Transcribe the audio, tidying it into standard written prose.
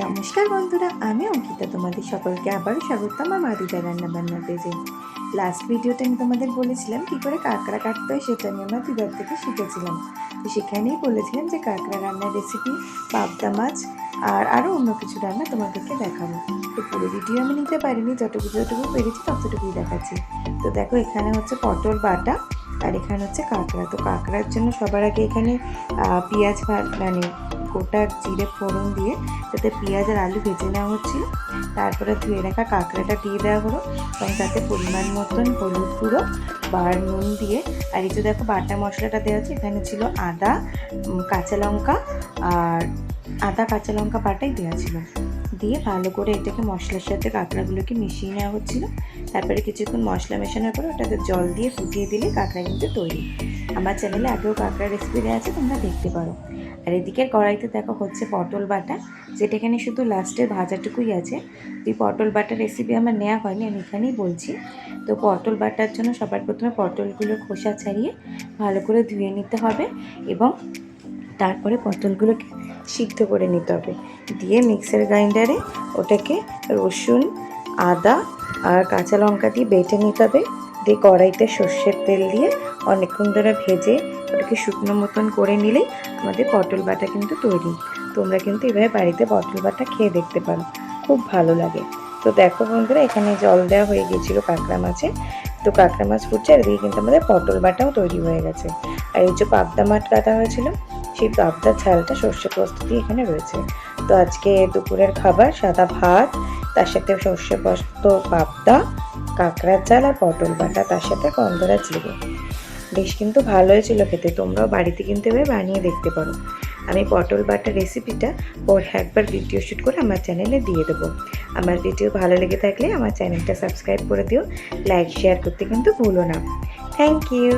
নমস্কার বন্ধুরা, আমি অঙ্কিতা। তোমাদের সকলকে আবারও স্বাগতম আমার দিদা রান্নাবান্না পেজে। লাস্ট ভিডিওতে আমি তোমাদের বলেছিলাম কী করে কাঁকড়া কাটতে হয়, সেটা আমি আমার দিদার থেকে শিখেছিলাম। তো সেখানেই বলেছিলাম যে কাঁকড়া রান্নার রেসিপি, পাবদা মাছ আর আরও অন্য কিছু রান্না তোমাদেরকে দেখাবো। তো পুরো ভিডিও আমি নিতে পারিনি, যতটুকু পেরেছি ততটুকুই দেখাচ্ছি। তো দেখো, এখানে হচ্ছে পটল বাটা আর এখানে হচ্ছে কাঁকড়া। তো কাঁকড়ার জন্য সবার আগে এখানে পেঁয়াজ মানে গোটা জিরে ফোড়ন দিয়ে তাতে পেঁয়াজ আর আলু ভেজে নেওয়া হচ্ছিল। তারপরে ধুয়ে রাখা কাঁকড়াটা দিয়ে দেওয়া হলো এবং তাতে পরিমাণ মতন হলুদ গুঁড়ো বা নুন দিয়ে, আর এই যে দেখো বাটা মশলাটা দেওয়া হচ্ছে, এখানে ছিল আদা, কাঁচা লঙ্কা আর কাঁচা লঙ্কা বাটাই দেওয়া ছিল। দিয়ে ভালো করে এটাকে মশলার সাথে কাঁকড়াগুলোকে মিশিয়ে নেওয়া হচ্ছিলো। তারপরে কিছুক্ষণ মশলা মেশানোর পরে ওটাতে জল দিয়ে ফুটিয়ে দিলে কাঁকড়া কিন্তু তৈরি। আমার চ্যানেলে আগেও কাঁকড়া রেসিপি দেওয়া আছে, তোমরা দেখতে পারো। আর এদিকের কড়াইতে দেখো হচ্ছে পটল বাটা, যেটা এখানে শুধু লাস্টের ভাজাটুকুই আছে। এই পটল বাটার রেসিপি আমার নেওয়া হয়নি, আমি এখানেই বলছি। তো পটল বাটার জন্য সবার প্রথমে পটলগুলোর খোসা ছাড়িয়ে ভালো করে ধুয়ে নিতে হবে এবং তারপরে পটলগুলোকে সিদ্ধ করে নিতে হবে। দিয়ে মিক্সার গ্রাইন্ডারে ওটাকে রসুন, আদা আর কাঁচা লঙ্কা দিয়ে বেটে নিতে হবে। দিয়ে কড়াইতে সর্ষের তেল দিয়ে অনেকক্ষণ ধরে ভেজে ওটাকে শুকনো মতন করে নিলেই আমাদের পটল বাটা কিন্তু তৈরি। তোমরা কিন্তু এভাবে বাড়িতে পটল বাটা খেয়ে দেখতে পারো, খুব ভালো লাগে। তো দেখো বন্ধুরা, এখানে জল দেওয়া হয়ে গিয়েছিল কাঁকড়া মাছে। তো কাঁকড়া মাছ ফুটছে, আর এদিকে কিন্তু আমাদের পটল বাটাও তৈরি হয়ে গেছে। আর এই যে পাবদা মাছ কাটা হয়েছিল, সেই পাবদার ঝালটা সর্ষে পোস্ত দিয়ে এখানে রয়েছে। তো আজকে দুপুরের খাবার সাদা ভাত, তার সাথে সর্ষে পোস্ত, পাবদা, কাঁকড়ার ঝাল আর পটল বাটা, তার সাথে গন্ধরাজ লেবু। বেশ কিন্তু ভালো হয়েছিল খেতে। তোমরাও বাড়িতে কিন্তু এভাবে বানিয়ে দেখতে পারো। আমি পটল বাটার রেসিপিটা পরে একবার ভিডিও শ্যুট করে আমার চ্যানেলে দিয়ে দেবো। আমার ভিডিও ভালো লেগে থাকলে আমার চ্যানেলটা সাবস্ক্রাইব করে দিও, লাইক শেয়ার করতে কিন্তু ভুলো না। Thank you.